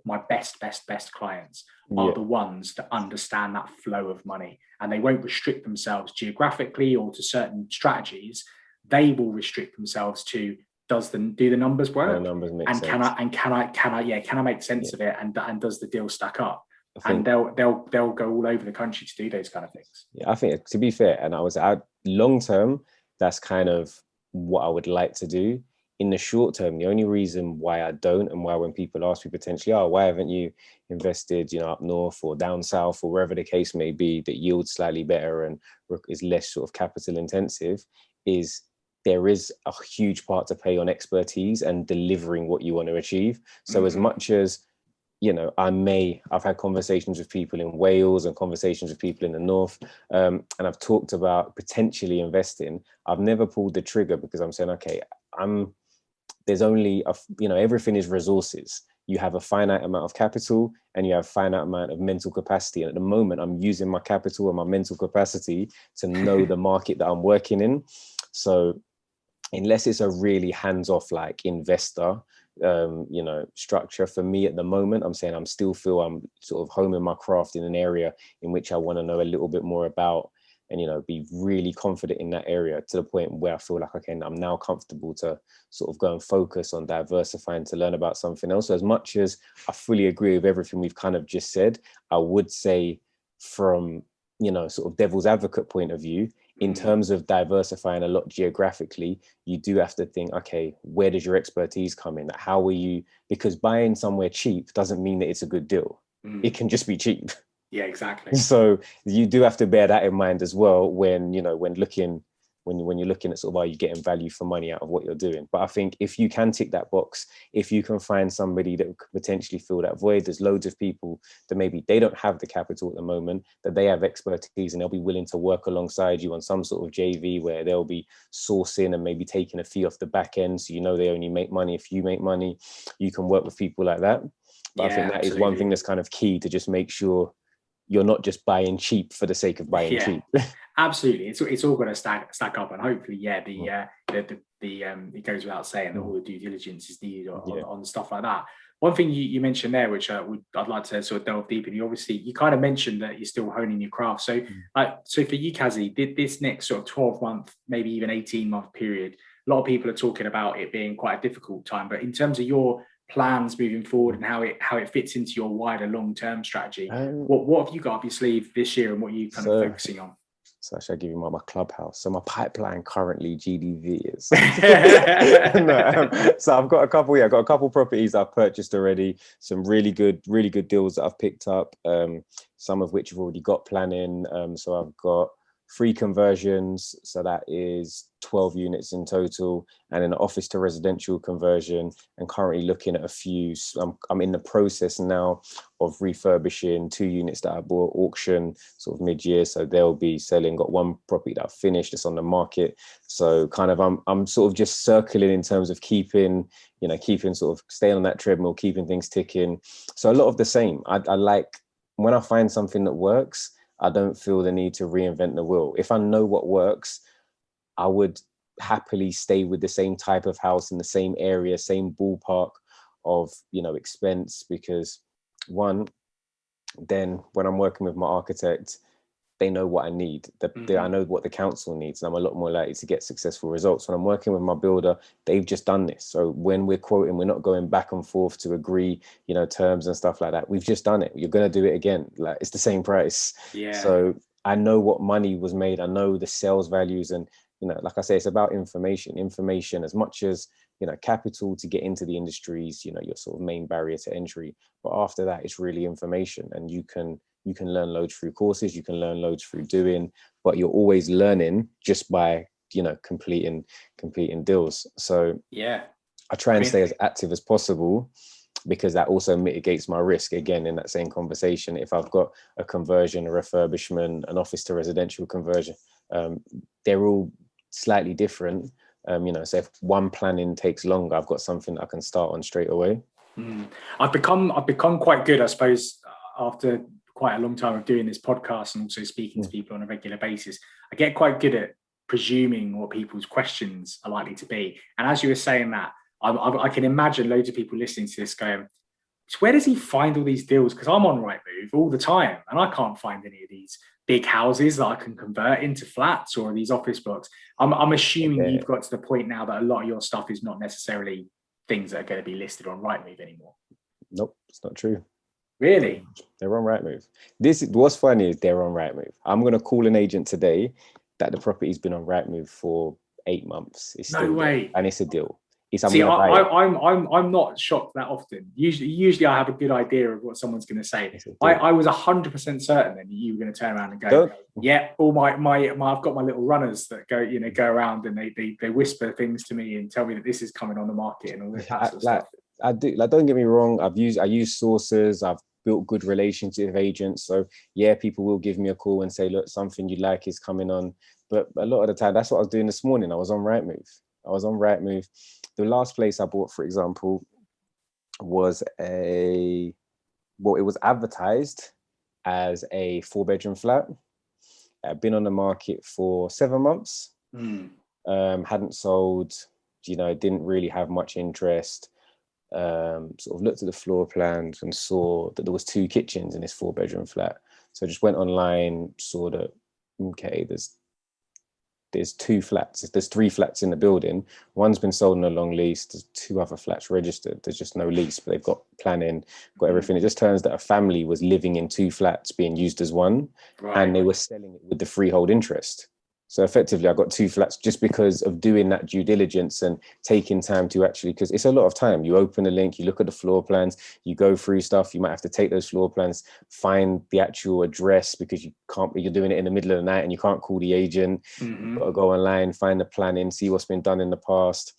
Speaker 1: my best clients are the ones that understand that flow of money, and they won't restrict themselves geographically or to certain strategies. They will restrict themselves to, do the numbers work?
Speaker 2: The numbers make
Speaker 1: and
Speaker 2: sense.
Speaker 1: can I make sense of it? And does the deal stack up?
Speaker 2: And
Speaker 1: they'll go all over the country to do those kind of things.
Speaker 2: Yeah, I think, to be fair, and I was out long term, that's kind of what I would like to do. In the short term, the only reason why I don't, and why when people ask me potentially, oh, why haven't you invested, up north or down south or wherever the case may be, that yields slightly better and is less sort of capital intensive, is there is a huge part to play on expertise and delivering what you want to achieve. So as much as, I've had conversations with people in Wales and conversations with people in the north, and I've talked about potentially investing. I've never pulled the trigger because I'm saying, okay, there's only, everything is resources. You have a finite amount of capital and you have a finite amount of mental capacity. And at the moment, I'm using my capital and my mental capacity to know the market that I'm working in. So unless it's a really hands-off like investor, structure, for me at the moment, I'm saying I'm sort of homing my craft in an area in which I want to know a little bit more about, and be really confident in that area to the point where I feel like, okay, I'm now comfortable to sort of go and focus on diversifying to learn about something else. So as much as I fully agree with everything we've kind of just said, I would say from, sort of devil's advocate point of view, in terms of diversifying a lot geographically, you do have to think, okay, where does your expertise come in? How are you? Because buying somewhere cheap doesn't mean that it's a good deal. It can just be cheap.
Speaker 1: Yeah, exactly.
Speaker 2: So you do have to bear that in mind as well when you're looking at sort of, are you getting value for money out of what you're doing? But I think if you can tick that box, if you can find somebody that could potentially fill that void, there's loads of people that maybe they don't have the capital at the moment, that they have expertise and they'll be willing to work alongside you on some sort of JV where they'll be sourcing and maybe taking a fee off the back end. So, they only make money if you make money. You can work with people like that. But I think that is one thing that's kind of key, to just make sure you're not just buying cheap for the sake of buying cheap.
Speaker 1: Absolutely, it's all going to stack up, and hopefully, it goes without saying that all the due diligence is needed on stuff like that. One thing you mentioned there, which I'd like to sort of delve deep in. Obviously, you kind of mentioned that you're still honing your craft. So, so for you, Kazy, did this next sort of 12-month, maybe even 18-month period, a lot of people are talking about it being quite a difficult time. But in terms of your plans moving forward and how it fits into your wider long-term strategy, what have you got up your sleeve this year, and what are you kind of focusing on?
Speaker 2: So I should give you my clubhouse. So my pipeline currently, GDV is. So I've got a couple properties I've purchased already. Some really good deals that I've picked up. Some of which have already got planning. So I've got 3 conversions, so that is 12 units in total, and an office to residential conversion, and currently looking at a few. I'm in the process now of refurbishing 2 units that I bought auction sort of mid-year, so they'll be selling. Got 1 property that I've finished that's on the market, so kind of I'm sort of just circling in terms of keeping sort of staying on that treadmill, keeping things ticking. So a lot of the same. I like when I find something that works, I don't feel the need to reinvent the wheel. If I know what works, I would happily stay with the same type of house in the same area, same ballpark of, expense, because one, then when I'm working with my architect, they know what I need. I know what the council needs, and I'm a lot more likely to get successful results. When I'm working with my builder, they've just done this. So when we're quoting, we're not going back and forth to agree, terms and stuff like that. We've just done it. You're going to do it again. Like, it's the same price. Yeah. So I know what money was made. I know the sales values, and like I say, it's about information as much as, capital to get into the industries, your sort of main barrier to entry. But after that, it's really information, and you can learn loads through courses, you can learn loads through doing, but you're always learning just by, completing deals. So I try and stay as active as possible, because that also mitigates my risk. Again, in that same conversation, if I've got a conversion, a refurbishment, an office to residential conversion, they're all slightly different. So if one planning takes longer, I've got something I can start on straight away.
Speaker 1: I've become quite good, I suppose, after quite a long time of doing this podcast and also speaking to people on a regular basis. I get quite good at presuming what people's questions are likely to be. And as you were saying that, I can imagine loads of people listening to this going, so where does he find all these deals? Because I'm on Rightmove all the time and I can't find any of these big houses that I can convert into flats or these office blocks. I'm assuming you've got to the point now that a lot of your stuff is not necessarily things that are going to be listed on Rightmove anymore.
Speaker 2: Nope, it's not true.
Speaker 1: Really?
Speaker 2: They're on Rightmove. What's funny is they're on Rightmove. I'm going to call an agent today that the property's been on Rightmove for 8 months. It's
Speaker 1: no way.
Speaker 2: there, and it's a deal.
Speaker 1: See, I'm not shocked that often. Usually I have a good idea of what someone's going to say. I was 100% certain that you were going to turn around and go, yeah, all I've got my little runners that go around and they whisper things to me and tell me that this is coming on the market and all this sort of stuff.
Speaker 2: I do. Like, don't get me wrong. I use sources. I've built good relationships with agents. So yeah, people will give me a call and say, look, something you like is coming on. But a lot of the time, that's what I was doing this morning. I was on Rightmove. The last place I bought, for example, was it was advertised as a 4-bedroom flat. I'd been on the market for 7 months. Hadn't sold, didn't really have much interest. Sort of looked at the floor plans and saw that there was 2 kitchens in this 4-bedroom flat. So I just went online, saw that, okay, there's 2 flats. There's 3 flats in the building. One's been sold on a long lease. There's 2 other flats registered. There's just no lease, but they've got planning, got everything. It just turns that a family was living in 2 flats being used as one, and they were selling it with the freehold interest. So effectively, I got 2 flats just because of doing that due diligence and taking time to actually, because it's a lot of time. You open the link, you look at the floor plans, you go through stuff. You might have to take those floor plans, find the actual address because you're doing it in the middle of the night and you can't call the agent. You've got to go online, find the planning, see what's been done in the past.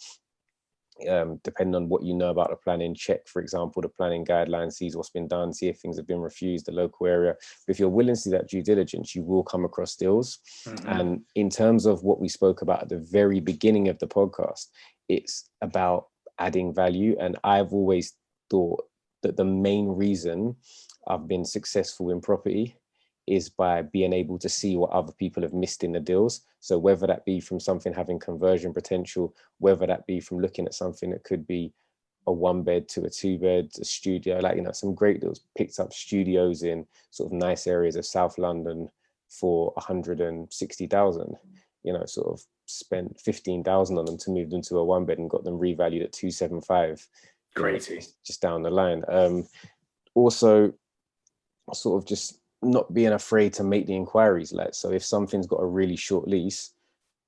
Speaker 2: Depending on what you know about the planning, check, for example, the planning guidelines, sees what's been done, see if things have been refused, the local area. But if you're willing to do that due diligence, you will come across deals. And in terms of what we spoke about at the very beginning of the podcast, it's about adding value. And I've always thought that the main reason I've been successful in property is by being able to see what other people have missed in the deals. So whether that be from something having conversion potential, whether that be from looking at something that could be a 1-bed to a 2-bed, a studio, some great deals, picked up studios in sort of nice areas of South London for 160,000, sort of spent 15,000 on them to move them to a 1-bed and got them revalued at 275.
Speaker 1: Crazy.
Speaker 2: Just down the line. Also sort of just not being afraid to make the inquiries. So if something's got a really short lease,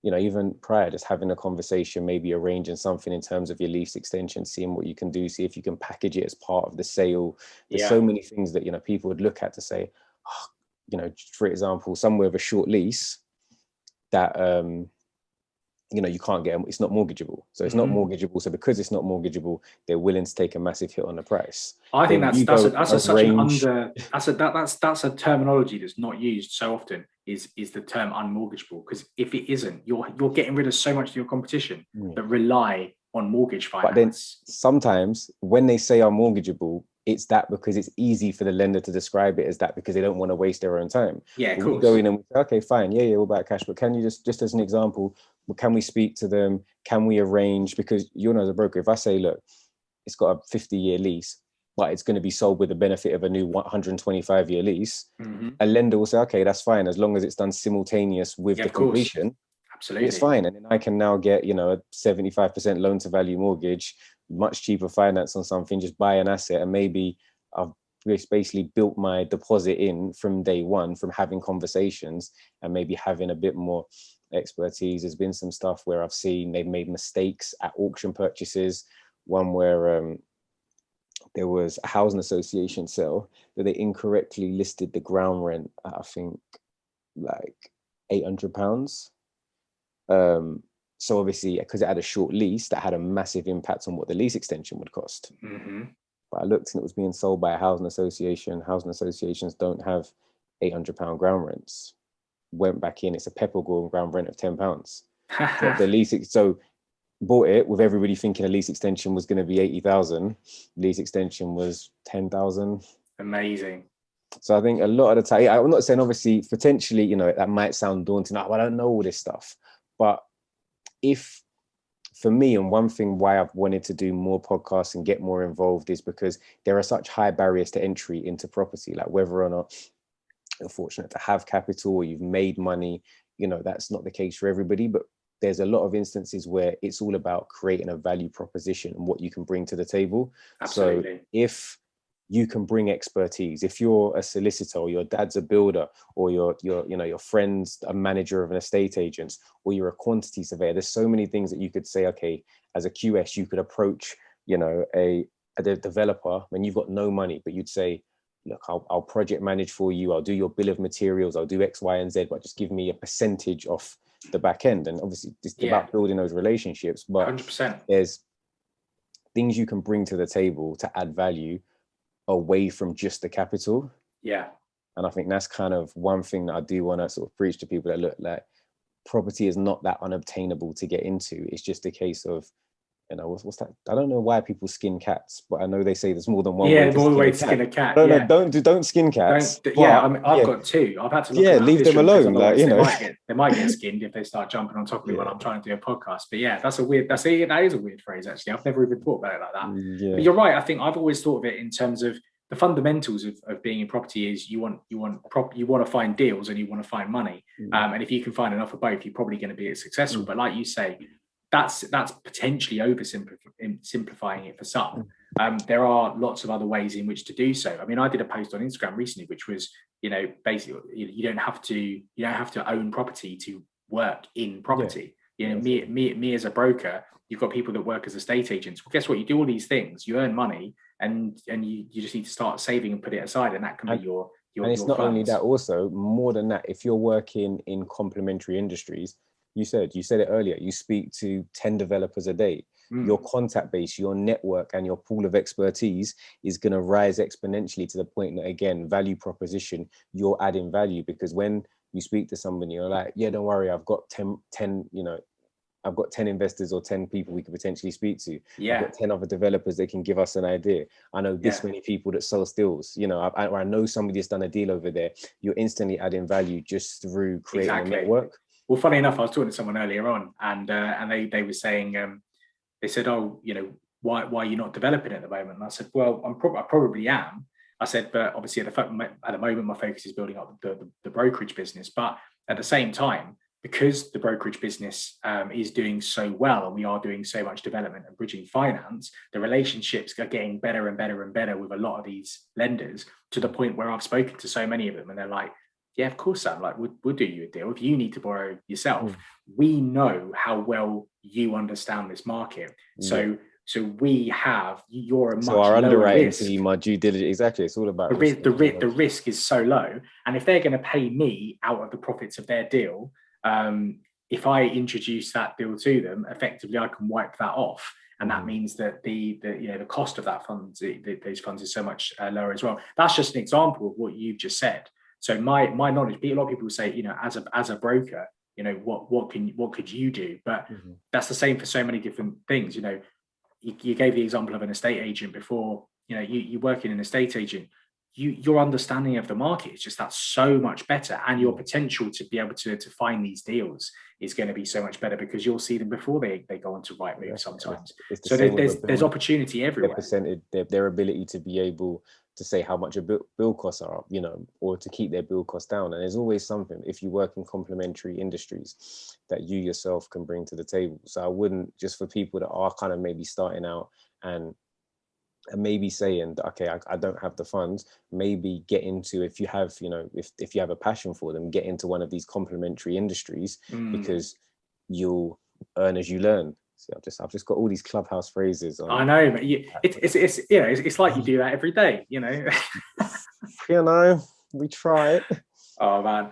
Speaker 2: even prior, just having a conversation, maybe arranging something in terms of your lease extension, seeing what you can do, see if you can package it as part of the sale. There's so many things that, people would look at to say, for example, somewhere with a short lease that, you can't get, it's not mortgageable. So it's not mortgageable. So because it's not mortgageable, they're willing to take a massive hit on the price.
Speaker 1: I think that's a terminology that's not used so often is the term unmortgageable. Because if it isn't, you're getting rid of so much of your competition that rely on mortgage finance.
Speaker 2: But then sometimes when they say unmortgageable, it's that because it's easy for the lender to describe it as that because they don't want to waste their own time.
Speaker 1: Yeah,
Speaker 2: cool. We go in and we say, okay, fine, we'll buy cash, but can you just as an example, can we speak to them? Can we arrange? Because as a broker, if I say, look, it's got a 50-year lease, but it's going to be sold with the benefit of a new 125-year lease, a lender will say, okay, that's fine, as long as it's done simultaneous with the completion.
Speaker 1: Absolutely,
Speaker 2: it's fine. And then I can now get, a 75% loan to value mortgage, much cheaper finance on something, just buy an asset, and maybe I've basically built my deposit in from day one from having conversations and maybe having a bit more expertise. There's been some stuff where I've seen they've made mistakes at auction purchases. One where there was a housing association sale that they incorrectly listed the ground rent at, I think, like £800. So obviously, because it had a short lease, that had a massive impact on what the lease extension would cost. But I looked and it was being sold by a housing association. Housing associations don't have £800 ground rents. Went back in, it's a peppercorn ground rent of £10. The lease, so bought it with everybody thinking a lease extension was going to be 80,000. Lease extension was 10,000.
Speaker 1: Amazing.
Speaker 2: So I think a lot of the time, I'm not saying obviously potentially, that might sound daunting. I don't know all this stuff. But if, for me, and one thing why I've wanted to do more podcasts and get more involved is because there are such high barriers to entry into property, like whether or not you're fortunate to have capital or you've made money, that's not the case for everybody, but there's a lot of instances where it's all about creating a value proposition and what you can bring to the table.
Speaker 1: Absolutely.
Speaker 2: So if you can bring expertise, if you're a solicitor or your dad's a builder or your friend's a manager of an estate agent or you're a quantity surveyor, there's so many things that you could say, okay, as a QS, you could approach, a developer when you've got no money, but you'd say, look, I'll project manage for you. I'll do your bill of materials. I'll do X, Y, and Z, but just give me a percentage off the back end. And obviously it's about building those relationships, but
Speaker 1: 100%.
Speaker 2: There's things you can bring to the table to add value away from just the capital.
Speaker 1: Yeah.
Speaker 2: And I think that's kind of one thing that I do want to sort of preach to people that look like property is not that unobtainable to get into. It's just a case of, what's that? I don't know why people skin cats, but I know they say there's more than one way to skin a cat.
Speaker 1: No,
Speaker 2: don't skin cats.
Speaker 1: I've got two. I've had to look
Speaker 2: leave them alone.
Speaker 1: They might get skinned if they start jumping on top of me when I'm trying to do a podcast. But yeah, that is a weird phrase actually. I've never even thought about it like that.
Speaker 2: Yeah.
Speaker 1: But you're right. I think I've always thought of it in terms of the fundamentals of being in property is you want to find deals and you want to find money. And if you can find enough of both, you're probably going to be successful. But like you say, that's potentially simplifying it for some. There are lots of other ways in which to do so. I mean, I did a post on Instagram recently, which was, basically you don't have to own property to work in property. Me as a broker, you've got people that work as estate agents. Well, guess what? You do all these things, you earn money, and you just need to start saving and put it aside, and that can be your.
Speaker 2: And it's not only that, also more than that. If you're working in complementary industries, you said it earlier, you speak to 10 developers a day. Your contact base, your network, and your pool of expertise is going to rise exponentially to the point that, again, value proposition, you're adding value. Because when you speak to somebody, you're like, yeah, don't worry, I've got 10 I've got 10 investors or 10 people we could potentially speak to. I've got 10 other developers that can give us an idea. I know this many people that sell deals. I know somebody that's done a deal over there. You're instantly adding value just through creating a network.
Speaker 1: Well, funny enough, I was talking to someone earlier on, and they were saying, they said, oh, why are you not developing at the moment? And I said, well, I probably am. I said, but obviously at the moment, my focus is building up the brokerage business. But at the same time, because the brokerage business is doing so well, and we are doing so much development and bridging finance, the relationships are getting better and better and better with a lot of these lenders, to the point where I've spoken to so many of them, and they're like, yeah, of course, Sam, like we'll do you a deal. If you need to borrow yourself, we know how well you understand this market. So you're a much
Speaker 2: so our underwriting
Speaker 1: risk.
Speaker 2: team, our due diligence, exactly. It's all about
Speaker 1: the risk is so low, and if they're going to pay me out of the profits of their deal, if I introduce that deal to them, effectively I can wipe that off, and that means that the cost of that those funds is so much lower as well. That's just an example of what you've just said. So my knowledge, a lot of people say, as a broker, what could you do? But that's the same for so many different things. You gave the example of an estate agent before. You work in an estate agent, your understanding of the market is just so much better, and your potential to be able to find these deals is going to be so much better, because you'll see them before they go on to Rightmove sometimes. So there's opportunity everywhere.
Speaker 2: Their ability to be able to say how much a bill costs are, or to keep their bill costs down. And there's always something, if you work in complementary industries, that you yourself can bring to the table. So I wouldn't, just for people that are kind of maybe starting out and maybe saying, okay, I don't have the funds, maybe get into, if you have, if you have a passion for them, get into one of these complementary industries, because you'll earn as you learn. See, I've just got all these clubhouse phrases.
Speaker 1: I know, but it's like you do that every day,
Speaker 2: we try it.
Speaker 1: Oh man,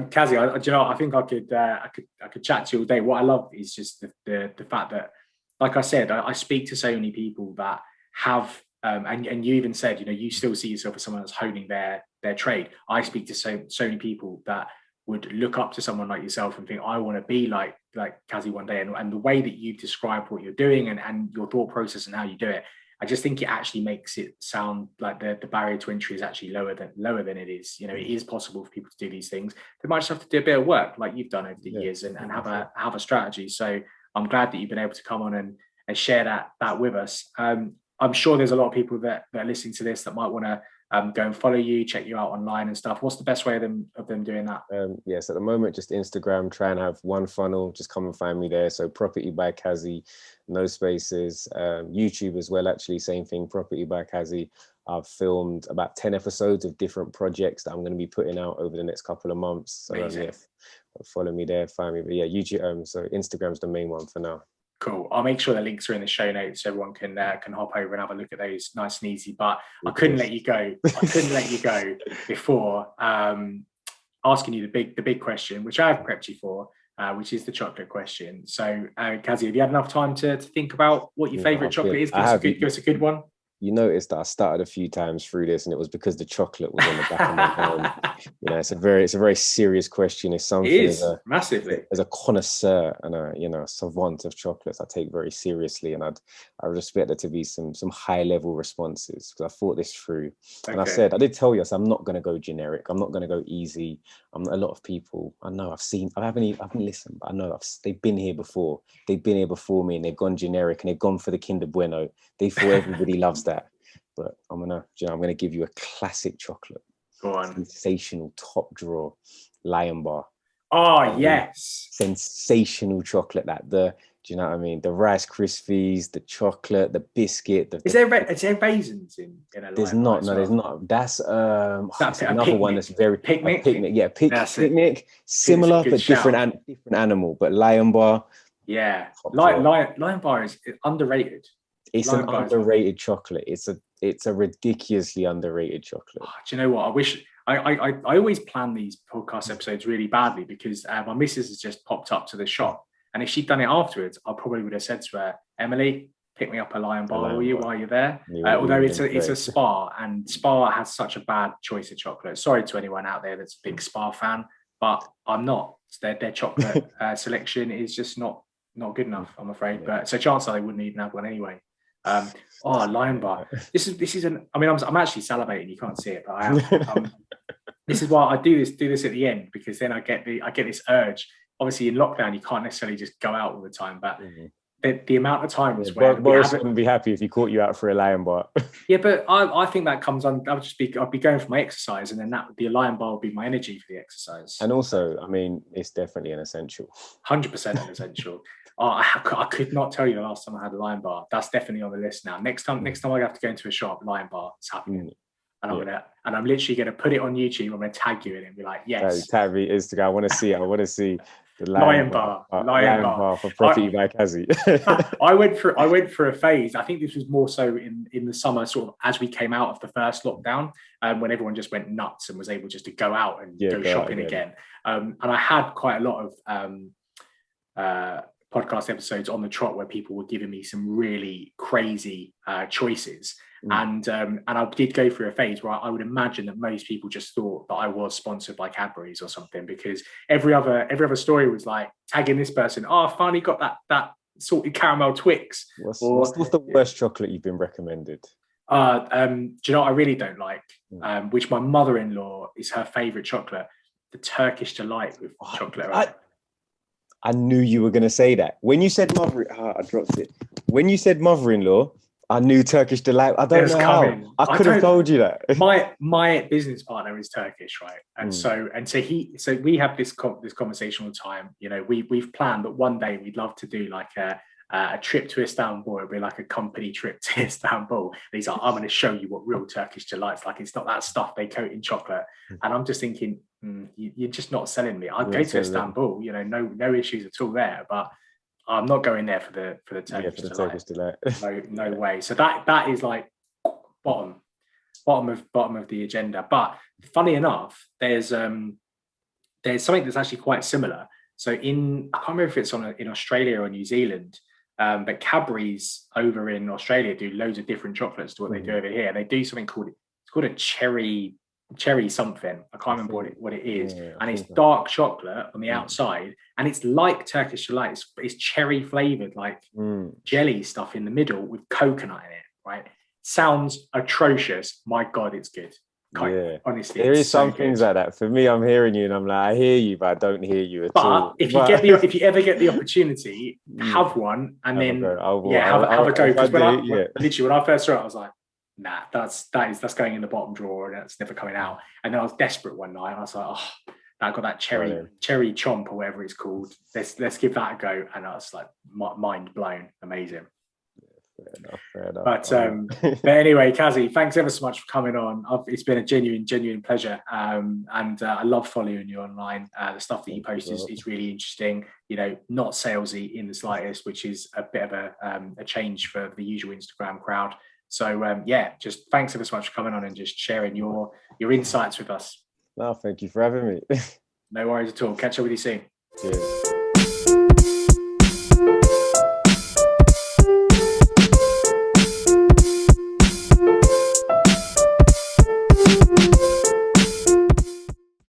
Speaker 1: Kazy, I think I could chat to you all day. What I love is just the fact that, like I said, I speak to so many people that have, and you even said, you still see yourself as someone that's honing their trade. I speak to so many people that would look up to someone like yourself and think, I want to be like Kazy one day. And the way that you describe what you're doing and your thought process and how you do it, I just think it actually makes it sound like the barrier to entry is actually lower than it is. You know, it is possible for people to do these things. They might just have to do a bit of work, like you've done over the years, and have a strategy. So I'm glad that you've been able to come on and share that with us. I'm sure there's a lot of people that are listening to this that might want to go and follow you, check you out online and stuff. What's the best way of them doing that?
Speaker 2: Yes, at the moment, just Instagram, try and have one funnel, just come and find me there. So Property by Kazy, no spaces. YouTube as well, actually, same thing, Property by Kazy. I've filmed about 10 episodes of different projects that I'm going to be putting out over the next couple of months. So follow me there, find me. But yeah, YouTube, so Instagram's the main one for now.
Speaker 1: Cool. I'll make sure the links are in the show notes so everyone can hop over and have a look at those nice and easy. But I couldn't let you go. I couldn't let you go before asking you the big question, which I've prepped you for, which is the chocolate question. So, Kazy, have you had enough time to think about what your favorite chocolate is? Give us a good one.
Speaker 2: You noticed that I started a few times through this, and it was because the chocolate was on the back of my mind. You know, it's a very serious question. It's something
Speaker 1: massively
Speaker 2: as a connoisseur and a savant of chocolates, I take very seriously, and I respect there to be some high level responses because I thought this through. And I did tell you, so I'm not going to go generic. I'm not going to go easy. A lot of people I know I haven't listened, but I know they've been here before. They've been here before me, and they've gone generic, and they've gone for the Kinder Bueno. They thought everybody loves that. But I'm gonna give you a classic chocolate.
Speaker 1: Go on.
Speaker 2: Sensational top drawer, Lion Bar.
Speaker 1: Oh yes.
Speaker 2: Sensational chocolate. Do you know what I mean? The Rice Krispies, the chocolate, the biscuit. Is there
Speaker 1: raisins in a
Speaker 2: There's not. No, there's not. That's another one that's very
Speaker 1: picnic.
Speaker 2: Yeah, picnic. Similar but different animal. But Lion Bar.
Speaker 1: Yeah, Lion Bar is underrated.
Speaker 2: It's an underrated chocolate. It's a ridiculously underrated chocolate.
Speaker 1: Oh, do you know what? I wish I always plan these podcast episodes really badly because my missus has just popped up to the shop, and if she'd done it afterwards, I probably would have said to her, Emily, pick me up a Lion Bar while you're there. Although it's a Spar, and Spar has such a bad choice of chocolate. Sorry to anyone out there that's a big Spar fan, but I'm not. Their chocolate selection is just not good enough, I'm afraid.
Speaker 2: Yeah.
Speaker 1: But so chances are they wouldn't even have one anyway. Lion Bar. This is I'm actually salivating. You can't see it, but I am. This is why I do this at the end, because then I get this urge. Obviously, in lockdown, you can't necessarily just go out all the time, but the amount of times where
Speaker 2: Boris wouldn't be happy if he caught you out for a Lion Bar. Yeah,
Speaker 1: but I think that comes on. I'd be going for my exercise, and then the Lion Bar would be my energy for the exercise.
Speaker 2: And also, I mean, it's definitely an essential.
Speaker 1: 100% an essential. I could not tell you the last time I had a Lion Bar. That's definitely on the list now. Next time I have to go into a shop, Lion Bar, it's happening. And I'm literally gonna put it on YouTube. I'm gonna tag you in it and be like, yes.
Speaker 2: Tag me Instagram. I want to see it. I want to see the
Speaker 1: Lion Bar. Lion Bar
Speaker 2: for Property by Kazy.
Speaker 1: I went for a phase. I think this was more so in the summer, sort of as we came out of the first lockdown, when everyone just went nuts and was able just to go out and go shopping again. And I had quite a lot of podcast episodes on the trot where people were giving me some really crazy choices. And I did go through a phase where I would imagine that most people just thought that I was sponsored by Cadbury's or something, because every other story was like tagging this person. Oh, I finally got that salted caramel Twix.
Speaker 2: What's the worst chocolate you've been recommended?
Speaker 1: Do you know what I really don't like? Which my mother-in-law is her favorite chocolate, the Turkish Delight with chocolate.
Speaker 2: I knew you were going to say that. When you said I dropped it. When you said mother-in-law, I knew Turkish Delight. I don't know how. I could have told you that.
Speaker 1: My business partner is Turkish, right? And so we have this conversation all the time. You know, we've planned that one day we'd love to do like a trip to Istanbul. It'll be like a company trip to Istanbul. And he's like, I'm going to show you what real Turkish Delight's like. It's not that stuff they coat in chocolate. And I'm just thinking, you're just not selling me. I'll go to Istanbul. You know, no issues at all there, but I'm not going there for the Turkish Delight. No way. So that is like bottom of the agenda. But funny enough, there's something that's actually quite similar. So I can't remember if it's in Australia or New Zealand, but Cadbury's over in Australia do loads of different chocolates to what they do over here. They do something called a cherry something. I can't remember what it is. And it's dark chocolate on the outside, and it's like Turkish Delight. It's cherry flavored, like jelly stuff in the middle with coconut in it. right? Sounds atrocious. My God, it's good. Honestly,
Speaker 2: there is some
Speaker 1: so
Speaker 2: things
Speaker 1: good.
Speaker 2: like that. For me, I'm hearing you and I'm like, I hear you, but I don't hear you at all.
Speaker 1: But if you ever get the opportunity,
Speaker 2: yeah,
Speaker 1: have one, and
Speaker 2: have a
Speaker 1: then
Speaker 2: go.
Speaker 1: have a go.
Speaker 2: If I
Speaker 1: Because
Speaker 2: do,
Speaker 1: literally when I first saw it, I was like, nah, that's going in the bottom drawer and that's never coming out. And then I was desperate one night. And I was like, oh, I got that cherry chomp or whatever it's called. Let's give that a go. And I was like, mind blown, amazing.
Speaker 2: Fair enough.
Speaker 1: But anyway, Kazy, thanks ever so much for coming on. It's been a genuine pleasure. And I love following you online. The stuff that you post is really interesting. You know, not salesy in the slightest, which is a bit of a change for the usual Instagram crowd. So just thanks ever so much for coming on and just sharing your insights with us.
Speaker 2: No, thank you for having me.
Speaker 1: No worries at all. Catch up with you soon.
Speaker 2: Cheers.